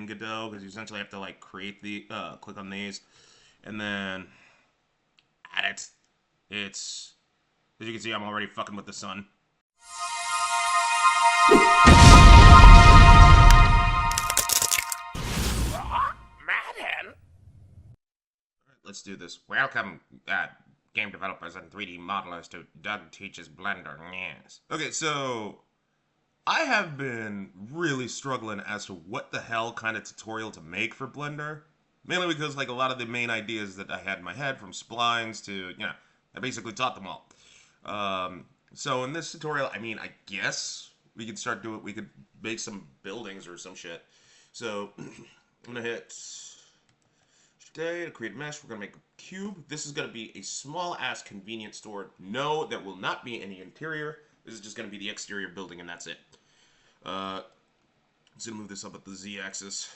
in Godot, because you essentially have to like create the click on these and then add it. It's, as you can see, I'm already fucking with the sun. Madden. Let's do this. Welcome, game developers and 3D modelers, to Doug Teaches Blender. Yes. Okay, so I have been really struggling as to what the hell kind of tutorial to make for Blender. Mainly because, like, a lot of the main ideas that I had in my head, from splines to, you know, I basically taught them all. So in this tutorial, I mean, I guess we could start doing, we could make some buildings or some shit. So I'm gonna hit today to create mesh. We're gonna make a cube. This is gonna be a small ass convenience store. No, there will not be any interior. This is just gonna be the exterior building, and that's it. I'm just gonna move this up at the Z-axis.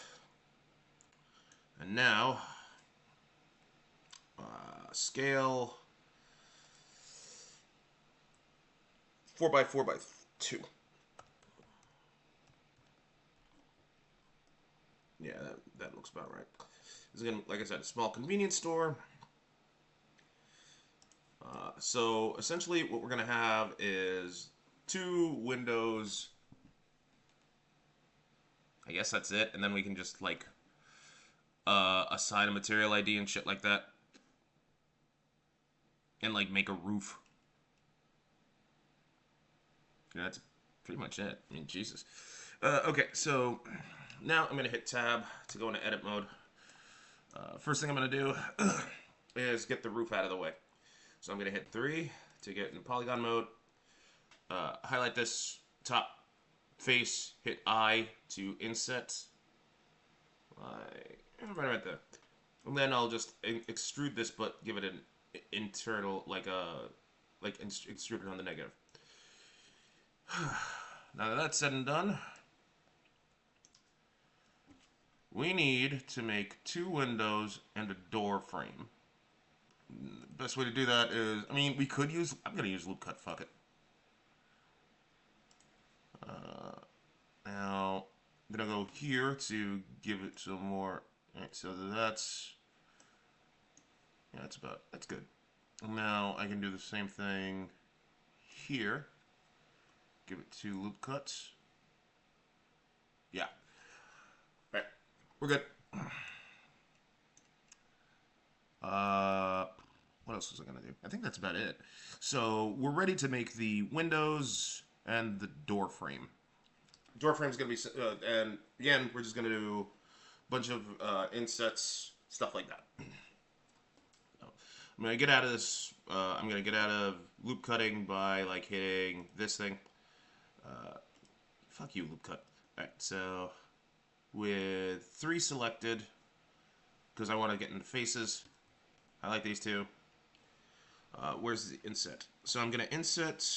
And now, scale 4x4x2. Yeah, that looks about right. This is gonna, like I said, a small convenience store. So essentially, what we're gonna have is 2 windows. I guess that's it, and then we can just like assign a material ID and shit like that, and like make a roof. Yeah, that's pretty much it. I mean, Jesus. Okay, so now I'm gonna hit tab to go into edit mode. First thing I'm gonna do is get the roof out of the way. So I'm gonna hit 3 to get in polygon mode. Highlight this top face, hit I to inset. Right there. And then I'll just extrude this, but give it an internal, like extrude it on the negative. Now that that's said and done, we need to make 2 windows and a door frame. The best way to do that is, I mean, we could use, I'm gonna use loop cut, fuck it. Now, I'm gonna go here to give it some more. Alright, so that's, yeah, that's good. Now I can do the same thing here. Give it 2 loop cuts. Yeah. Alright, we're good. What else was I gonna do? I think that's about it. So we're ready to make the windows and the door frame. Door frame's gonna be, and again, we're just gonna do a bunch of insets, stuff like that. I'm gonna get out of this. I'm gonna get out of loop cutting by like hitting this thing. Fuck you, loop cut. All right, so with 3 selected, because I want to get into faces. I like these 2. Where's the inset? So I'm gonna inset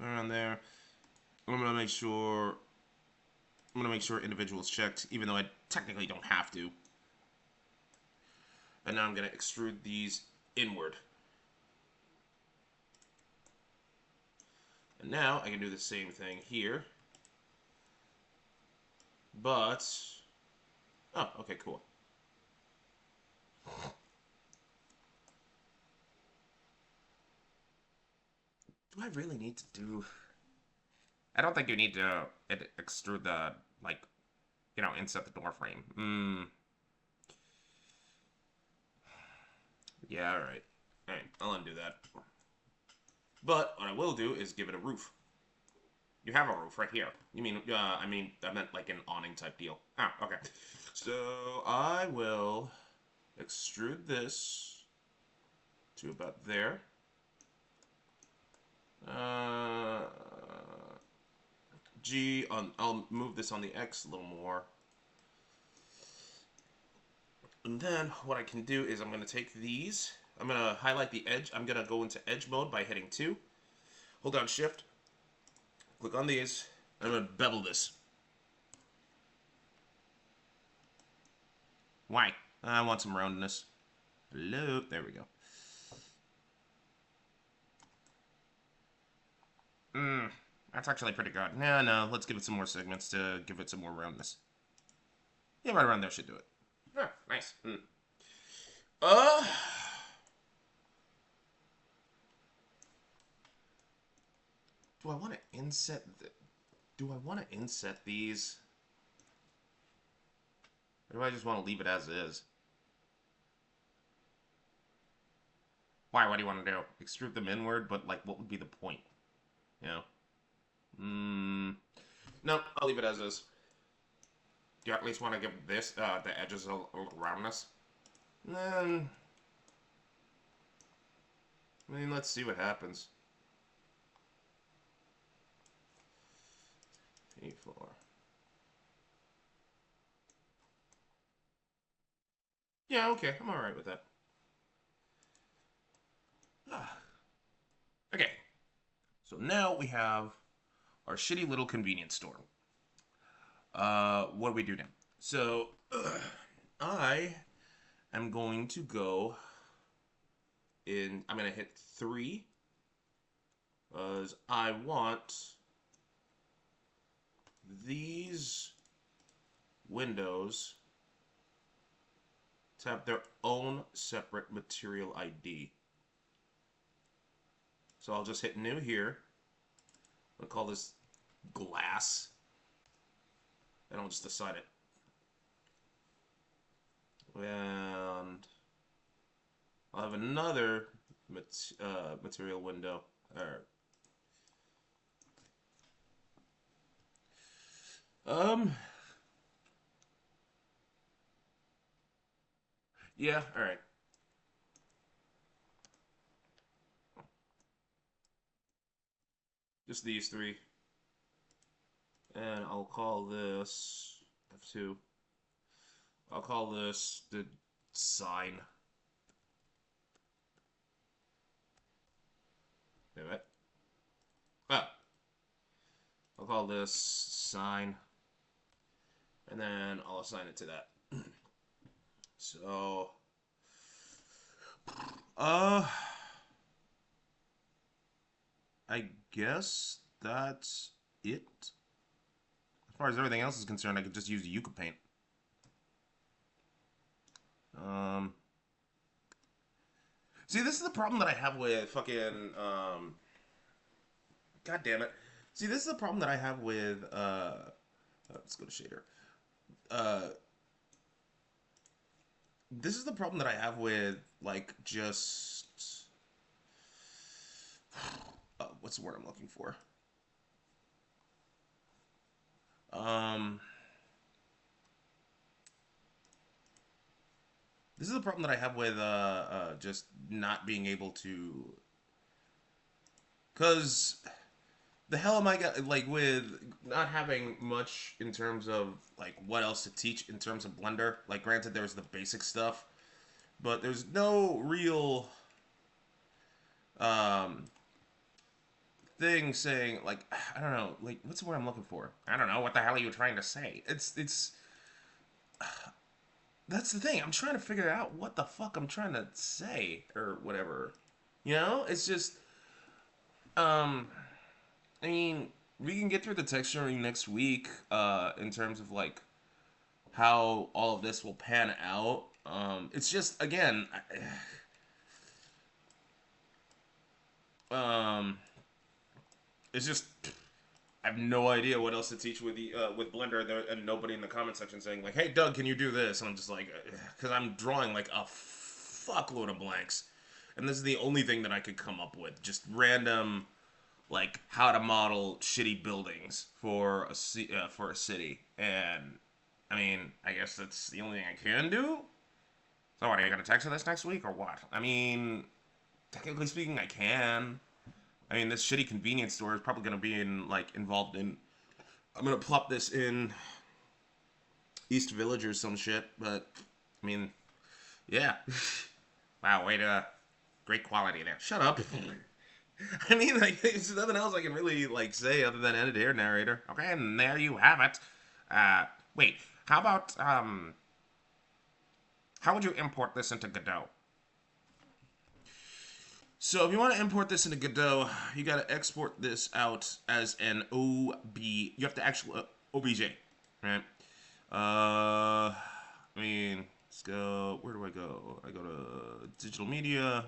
around there. I'm gonna make sure individuals checked, even though I technically don't have to. And now I'm gonna extrude these inward. And now I can do the same thing here. But, oh, okay, cool. Do I really need to do... I don't think you need to extrude the, like, you know, inset the door frame. Yeah, alright. Alright, I'll undo that. But what I will do is give it a roof. You have a roof right here. You mean, I meant like an awning type deal. Ah, okay. So I will extrude this to about there. I'll move this on the X a little more. And then what I can do is I'm going to take these. I'm going to highlight the edge. I'm going to go into edge mode by hitting 2. Hold down shift. Click on these. I'm going to bevel this. Why? I want some roundness. Hello. There we go. That's actually pretty good. No, let's give it some more segments to give it some more roundness. Yeah, right around there should do it. Oh, nice. Uh, do I want to inset? Do I want to inset these? Or do I just want to leave it as is? Why? What do you want to do? Extrude them inward, but like, what would be the point? You know? No, I'll leave it as is. Do you at least want to give this, the edges a little roundness? Then, I mean, let's see what happens. P4. Yeah, okay, I'm alright with that. Okay, so now we have our shitty little convenience store. What do we do now? So, I am going to go in, I'm going to hit 3, because I want these windows to have their own separate material ID. So I'll just hit new here. I'm going to call this glass. And I'll just assign it. And I'll have another material window. Yeah, alright. Just these 3. And I'll call this F2. I'll call this the sign. Wait, what? Oh. I'll call this sign. And then I'll assign it to that. So, I guess that's it. As far as everything else is concerned, I could just use the Yucca paint. See, this is the problem that I have with fucking, God damn it. See, this is the problem that I have with, let's go to shader. This is the problem that I have with, like, just, what's the word I'm looking for? This is the problem that I have with just not being able to, cause the hell am I like with not having much in terms of like what else to teach in terms of Blender. Like, granted, there's the basic stuff, but there's no real thing saying like, I don't know, like, what's the word I'm looking for? I don't know. What the hell are you trying to say? It's that's the thing. I'm trying to figure out what the fuck I'm trying to say or whatever. You know, it's just I mean, we can get through the texturing next week in terms of like how all of this will pan out. It's just again, it's just I have no idea what else to teach with the with Blender, and nobody in the comment section saying like, "Hey, Doug, can you do this?" And I'm just like, because I'm drawing like a fuckload of blanks, and this is the only thing that I could come up with, just random, like how to model shitty buildings for a city, and I mean, I guess that's the only thing I can do. So, what, are you gonna text this next week or what? I mean, technically speaking, I can. I mean, this shitty convenience store is probably gonna be involved in. I'm gonna plop this in East Village or some shit, but I mean, yeah. Wow, wait, great quality there. Shut up. I mean, like, there's nothing else I can really like say other than edit here, narrator. Okay, and there you have it. Wait, how about how would you import this into Godot? So if you want to import this into Godot, you got to export this out as an OB. You have to actually OBJ, right? I mean, let's go. Where do I go? I go to digital media,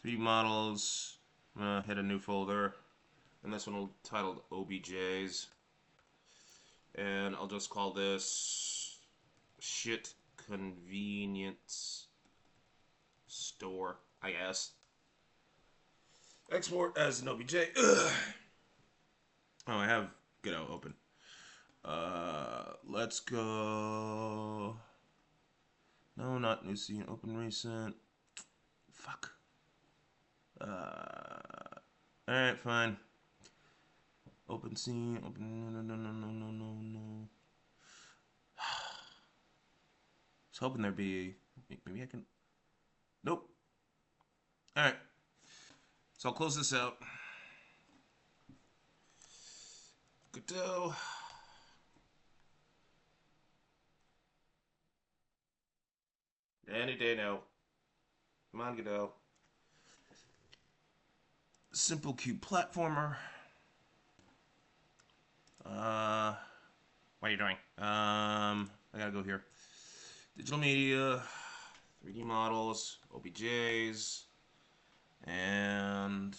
3D models. I'm gonna hit a new folder, and this one will titled OBJs, and I'll just call this shit convenience store, I guess. Export as an OBJ. Ugh. Oh, I have Godot open. Let's go. No, not new scene. Open recent. Fuck. Alright, fine. Open scene. Open. No. I was hoping there'd be. Maybe I can. Nope. Alright. So I'll close this out. Godot. Any day now. Come on, Godot. Simple cube platformer. What are you doing? I gotta go here. Digital media, 3D models, OBJs, and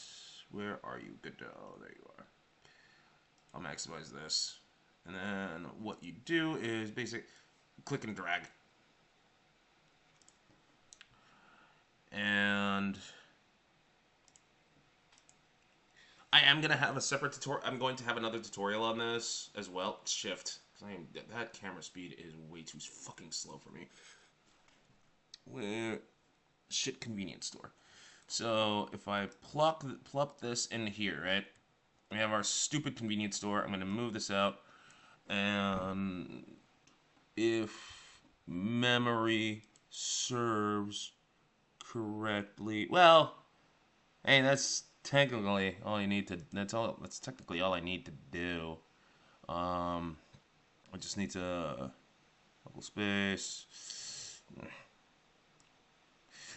where are you, Godot? There you are. I'll maximize this. And then what you do is basic click and drag. And I am gonna have a separate tutorial. I'm going to have another tutorial on this as well. Shift. That camera speed is way too fucking slow for me. Shit convenience store. So if I plop this in here, right? We have our stupid convenience store. I'm gonna move this out, and if memory serves correctly, well, hey, that's technically all you need to. That's technically all I need to do. I just need to local space.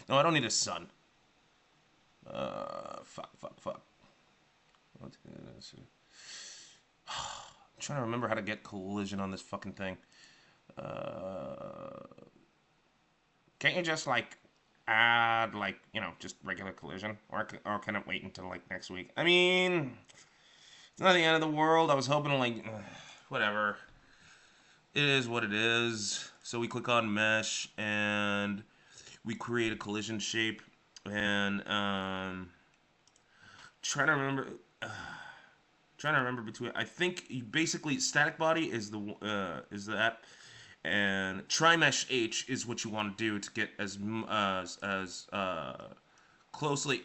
No, I don't need a sun. Fuck. I'm trying to remember how to get collision on this fucking thing. Can't you just like add like just regular collision, or can it wait until like next week? I mean, it's not the end of the world. I was hoping to like whatever. It is what it is. So we click on mesh and we create a collision shape, and trying to remember. Trying to remember between. I think basically static body is that, and trimesh H is what you want to do to get as closely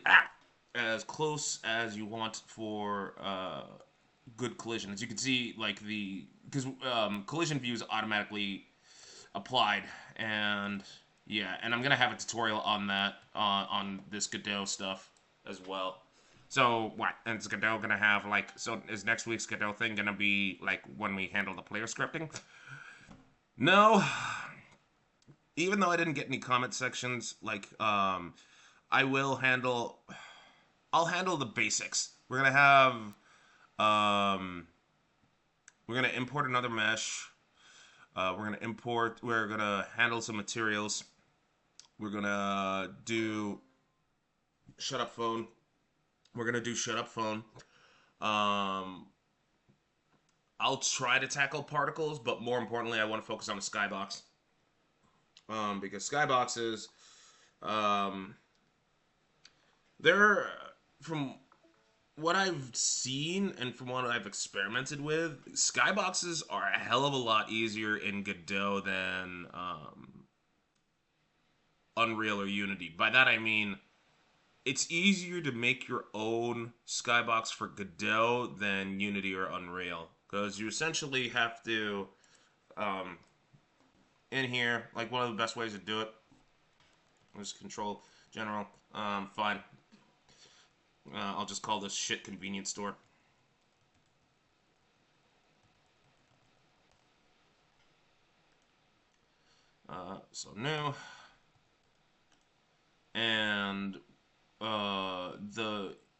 as close as you want for good collision. As you can see, like because collision view is automatically applied, and yeah, and I'm gonna have a tutorial on that on this Godot stuff as well. So what? And is Godot gonna have like? So is next week's Godot thing gonna be like when we handle the player scripting? No. Even though I didn't get any comment sections, like I will handle. I'll handle the basics. We're gonna have. We're gonna import another mesh. We're gonna handle some materials. We're gonna do. Shut up, phone. We're gonna do shut up phone. I'll try to tackle particles, but more importantly, I want to focus on the skybox. Because skyboxes, they're from what I've seen and from what I've experimented with, skyboxes are a hell of a lot easier in Godot than Unreal or Unity. By that I mean, it's easier to make your own skybox for Godot than Unity or Unreal, because you essentially have to, in here, like one of the best ways to do it is control general. Fine. I'll just call this shit convenience store. So new. And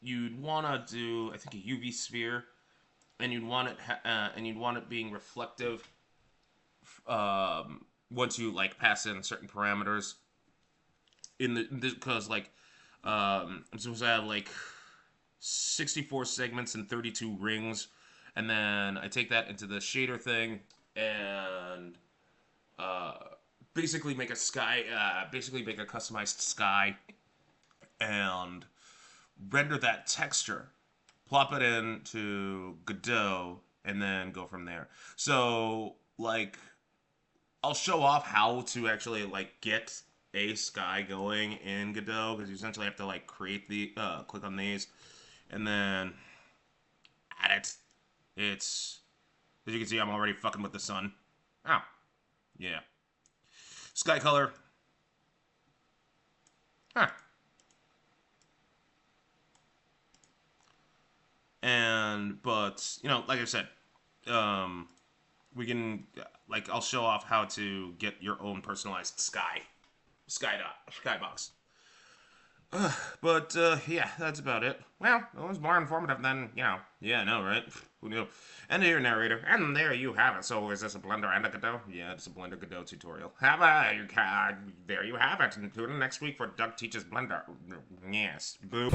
you'd want to do, I think, a UV sphere, and you'd want it being reflective. Once you like pass in certain parameters in the because like I'm supposed to have like 64 segments and 32 rings, and then I take that into the shader thing and uh, basically make a sky, basically make a customized sky, and render that texture, plop it into Godot, and then go from there. So like I'll show off how to actually like get a sky going in Godot, because you essentially have to like create the click on these and then add it. It's, as you can see, I'm already fucking with the sun. Oh, yeah. Sky color. Huh. And but like I said, um, we can like I'll show off how to get your own personalized skybox. But yeah, that's about it. Well, it was more informative than Yeah, I know, right? Who knew? And your narrator, and there you have it. So, is this a Blender and a Godot? Yeah, it's a Blender Godot tutorial. There you have it. And tune in next week for Doug Teaches Blender. Yes, boo.